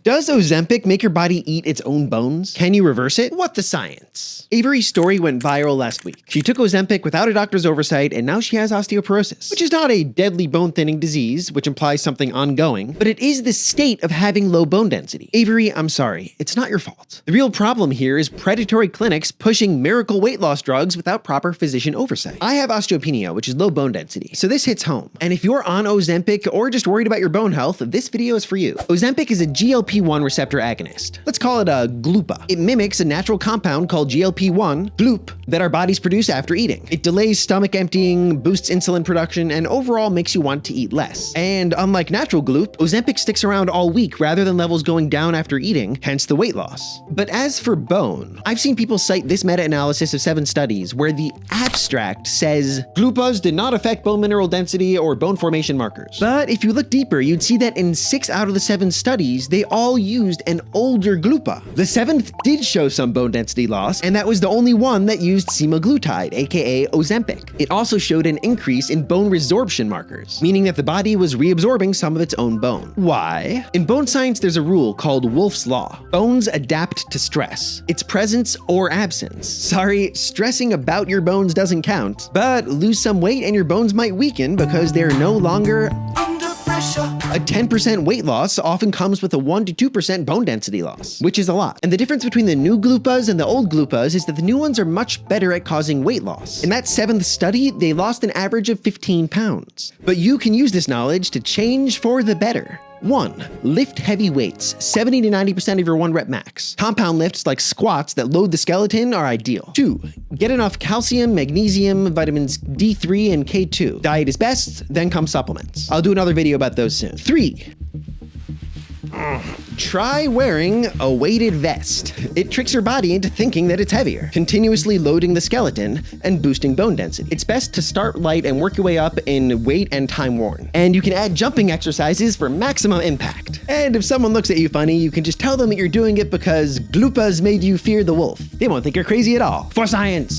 Does Ozempic make your body eat its own bones? Can you reverse it? What the science? Avery's story went viral last week. She took Ozempic without a doctor's oversight, and now she has osteoporosis, which is not a deadly bone-thinning disease, which implies something ongoing, but it is the state of having low bone density. Avery, I'm sorry, it's not your fault. The real problem here is predatory clinics pushing miracle weight loss drugs without proper physician oversight. I have osteopenia, which is low bone density, so this hits home. And if you're on Ozempic or just worried about your bone health, this video is for you. Ozempic is a GLP-1 receptor agonist. Let's call it a GLUPA. It mimics a natural compound called GLP-1, GLUP, that our bodies produce after eating. It delays stomach emptying, boosts insulin production, and overall makes you want to eat less. And unlike natural GLUP, Ozempic sticks around all week rather than levels going down after eating, hence the weight loss. But as for bone, I've seen people cite this meta-analysis of 7 studies where the abstract says GLUPAs did not affect bone mineral density or bone formation markers. But if you look deeper, you'd see that in 6 out of the 7 studies, they all used an older GLUPA. The 7th did show some bone density loss, and that was the only one that used semaglutide, aka Ozempic. It also showed an increase in bone resorption markers, meaning that the body was reabsorbing some of its own bone. Why? In bone science, there's a rule called Wolff's Law. Bones adapt to stress, its presence or absence. Sorry, stressing about your bones doesn't count, but lose some weight and your bones might weaken because they're no longer under pressure. A 10% weight loss often comes with a 1 to 2% bone density loss, which is a lot. And the difference between the new GLUPAs and the old GLUPAs is that the new ones are much better at causing weight loss. In that 7th study, they lost an average of 15 pounds. But you can use this knowledge to change for the better. 1. Lift heavy weights, 70 to 90% of your 1 rep max. Compound lifts like squats that load the skeleton are ideal. 2. Get enough calcium, magnesium, vitamins D3 and K2. Diet is best, then come supplements. I'll do another video about those soon. 3. Try wearing a weighted vest. It tricks your body into thinking that it's heavier, continuously loading the skeleton and boosting bone density. It's best to start light and work your way up in weight and time worn. And you can add jumping exercises for maximum impact. And if someone looks at you funny, you can just tell them that you're doing it because GLUPAs made you fear the wolf. They won't think you're crazy at all. For science!